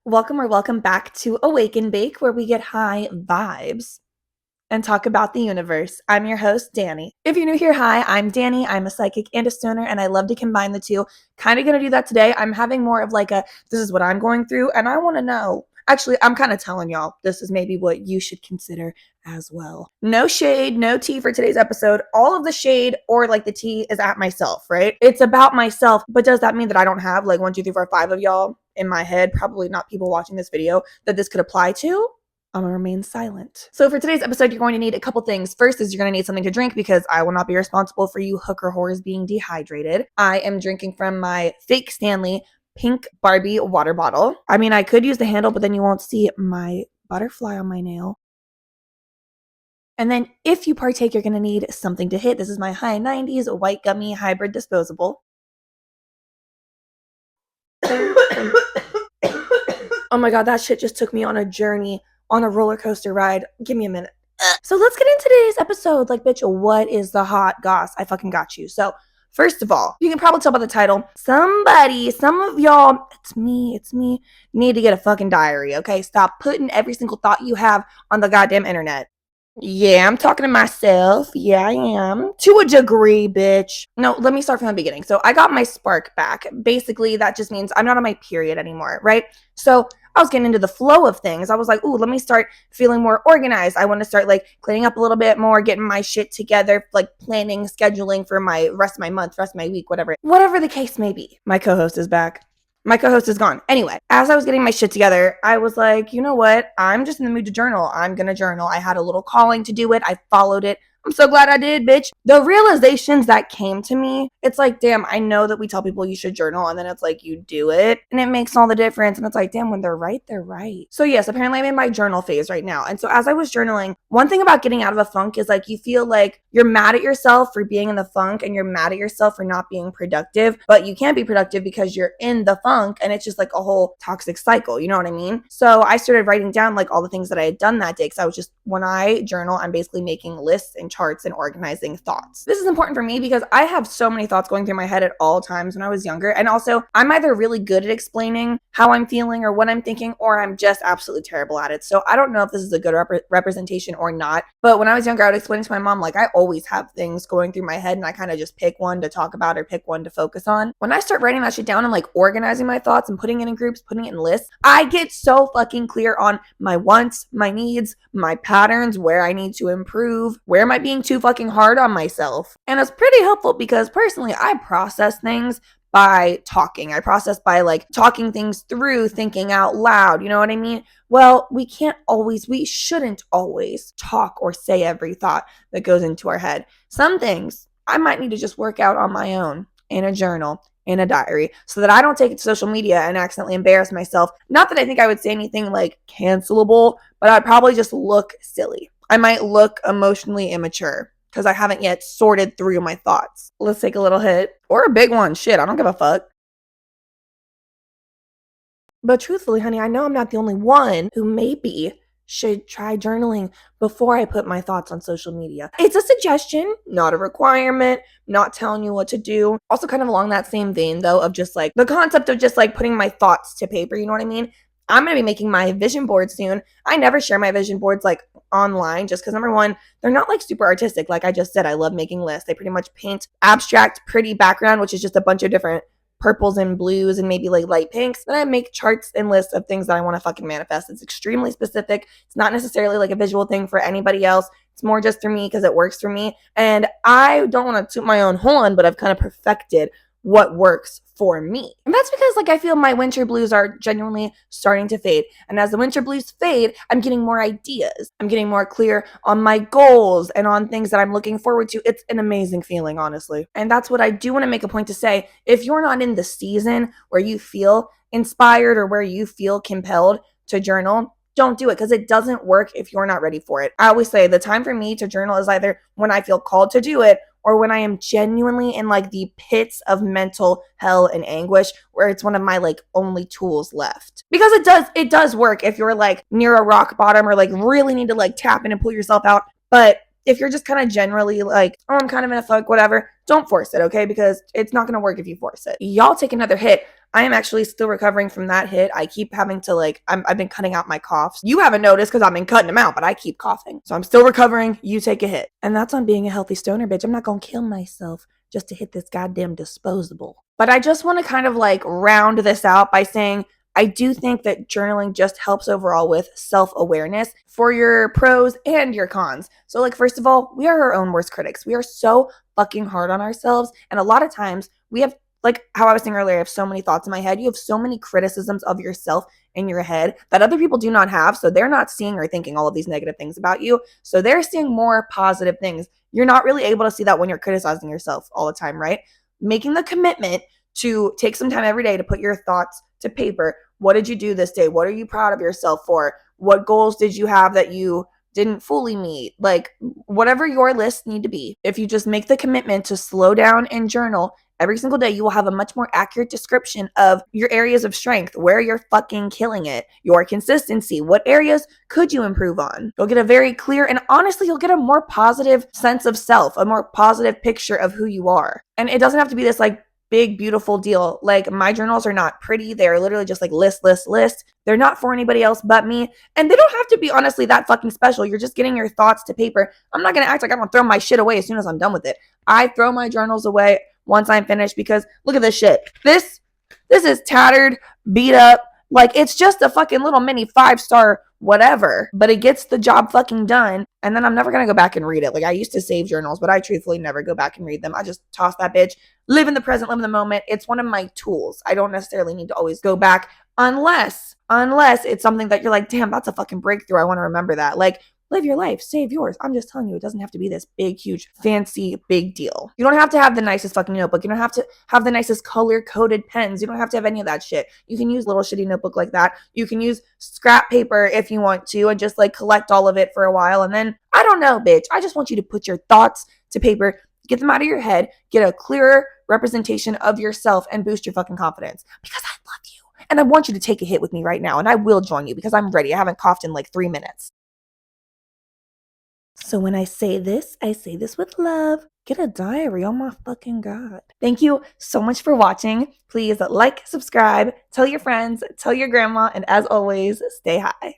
Welcome back to Awake and Bake, where we get high vibes and talk about the universe. I'm your host, Danny. If you're new here, hi, I'm Danny. I'm a psychic and a stoner, and I love to combine the two. Kind of going to do that today. I'm having more of like this is what I'm going through, and I want to know. Actually, I'm kind of telling y'all this is maybe what you should consider as well. No shade, no tea for today's episode. All of the shade or like the tea is at myself, right? It's about myself, but does that mean that I don't have like 1, 2, 3, 4, 5 of y'all in my head, probably not people watching this video, that this could apply to? I'm gonna remain silent. So for today's episode, you're going to need a couple things. First is you're gonna need something to drink because I will not be responsible for you hooker whores being dehydrated. I am drinking from my fake Stanley pink Barbie water bottle. I mean, I could use the handle, but then you won't see my butterfly on my nail. And then if you partake, you're gonna need something to hit. This is my high 90s white gummy hybrid disposable. Oh my god, that shit just took me on a journey, on a roller coaster ride. Give me a minute. So let's get into today's episode. Like, bitch, what is the hot goss? I fucking got you. So first of all, you can probably tell by the title, some of y'all, it's me, need to get a fucking diary, okay? Stop putting every single thought you have on the goddamn internet. Yeah, I'm talking to myself. Yeah, I am. To a degree, bitch. No, let me start from the beginning. So I got my spark back. Basically, that just means I'm not on my period anymore, right? So I was getting into the flow of things. I was like, ooh, let me start feeling more organized. I want to start like cleaning up a little bit more, getting my shit together, like planning, scheduling for my rest of my month, rest of my week, whatever the case may be. My co-host is back. My co-host is gone. Anyway, as I was getting my shit together, I was like, you know what? I'm just in the mood to journal. I'm going to journal. I had a little calling to do it. I followed it. I'm so glad I did, bitch. The realizations that came to me, it's like, damn, I know that we tell people you should journal, and then it's like you do it, and it makes all the difference. And it's like, damn, when they're right, they're right. So yes, apparently I'm in my journal phase right now. And so as I was journaling, one thing about getting out of a funk is like you feel like you're mad at yourself for being in the funk, and you're mad at yourself for not being productive, but you can't be productive because you're in the funk, and it's just like a whole toxic cycle. You know what I mean? So I started writing down like all the things that I had done that day, because I was just, when I journal, I'm basically making lists and charts and organizing thoughts. This is important for me because I have so many thoughts going through my head at all times when I was younger. And also, I'm either really good at explaining how I'm feeling or what I'm thinking, or I'm just absolutely terrible at it. So I don't know if this is a good representation or not. But when I was younger, I would explain to my mom, like, I always have things going through my head and I kind of just pick one to talk about or pick one to focus on. When I start writing that shit down and like organizing my thoughts and putting it in groups, putting it in lists, I get so fucking clear on my wants, my needs, my patterns, where I need to improve, where am I being too fucking hard on myself. And it's pretty helpful because personally, I process things by talking. I process by like talking things through, thinking out loud. You know what I mean? Well, we shouldn't always talk or say every thought that goes into our head. Some things I might need to just work out on my own in a journal, in a diary, so that I don't take it to social media and accidentally embarrass myself. Not that I think I would say anything like cancelable, but I'd probably just look silly. I might look emotionally immature because I haven't yet sorted through my thoughts. Let's take a little hit, or a big one. Shit, I don't give a fuck. But truthfully, honey, I know I'm not the only one who maybe should try journaling before I put my thoughts on social media. It's a suggestion, not a requirement, not telling you what to do. Also kind of along that same vein though, of just like the concept of just like putting my thoughts to paper, you know what I mean? I'm going to be making my vision board soon. I never share my vision boards like online just because number one, they're not like super artistic. Like I just said, I love making lists. They pretty much paint abstract, pretty background, which is just a bunch of different purples and blues and maybe like light pinks. Then I make charts and lists of things that I want to fucking manifest. It's extremely specific. It's not necessarily like a visual thing for anybody else. It's more just for me because it works for me. And I don't want to toot my own horn, but I've kind of perfected what works for me. And that's because like I feel my winter blues are genuinely starting to fade. And as the winter blues fade, I'm getting more ideas. I'm getting more clear on my goals and on things that I'm looking forward to. It's an amazing feeling, honestly. And that's what I do want to make a point to say. If you're not in the season where you feel inspired or where you feel compelled to journal, don't do it because it doesn't work if you're not ready for it. I always say the time for me to journal is either when I feel called to do it or when I am genuinely in like the pits of mental hell and anguish where it's one of my like only tools left. Because it does work if you're like near a rock bottom or like really need to like tap in and pull yourself out. But if you're just kind of generally like, oh, I'm kind of in a funk, whatever, don't force it, okay? Because it's not going to work if you force it. Y'all take another hit. I am actually still recovering from that hit. I keep having to like, I've been cutting out my coughs. You haven't noticed because I've been cutting them out, but I keep coughing. So I'm still recovering. You take a hit. And that's on being a healthy stoner, bitch. I'm not going to kill myself just to hit this goddamn disposable. But I just want to kind of like round this out by saying, I do think that journaling just helps overall with self-awareness for your pros and your cons. So like, first of all, we are our own worst critics. We are so fucking hard on ourselves. And a lot of times we have, like how I was saying earlier, I have so many thoughts in my head. You have so many criticisms of yourself in your head that other people do not have. So they're not seeing or thinking all of these negative things about you. So they're seeing more positive things. You're not really able to see that when you're criticizing yourself all the time, right? Making the commitment to take some time every day to put your thoughts to paper. What did you do this day? What are you proud of yourself for? What goals did you have that you didn't fully meet? Like whatever your lists need to be. If you just make the commitment to slow down and journal every single day, you will have a much more accurate description of your areas of strength, where you're fucking killing it, your consistency, what areas could you improve on. You'll get a very clear and honestly, you'll get a more positive sense of self, a more positive picture of who you are. And it doesn't have to be this like big, beautiful deal. Like my journals are not pretty. They're literally just like list. They're not for anybody else but me. And they don't have to be honestly that fucking special. You're just getting your thoughts to paper. I'm not going to act like I'm going to throw my shit away as soon as I'm done with it. I throw my journals away once I'm finished because look at this shit. This is tattered, beat up. Like it's just a fucking little mini 5-star whatever, but it gets the job fucking done. And then I'm never going to go back and read it. Like I used to save journals, but I truthfully never go back and read them. I just toss that bitch, live in the present, live in the moment. It's one of my tools. I don't necessarily need to always go back unless it's something that you're like, damn, that's a fucking breakthrough. I want to remember that. Like live your life, save yours. I'm just telling you, it doesn't have to be this big, huge, fancy, big deal. You don't have to have the nicest fucking notebook. You don't have to have the nicest color-coded pens. You don't have to have any of that shit. You can use a little shitty notebook like that. You can use scrap paper if you want to and just like collect all of it for a while. And then, I don't know, bitch. I just want you to put your thoughts to paper, get them out of your head, get a clearer representation of yourself and boost your fucking confidence. Because I love you. And I want you to take a hit with me right now. And I will join you because I'm ready. I haven't coughed in like 3 minutes. So when I say this with love. Get a diary, oh my fucking God. Thank you so much for watching. Please like, subscribe, tell your friends, tell your grandma, and as always, stay high.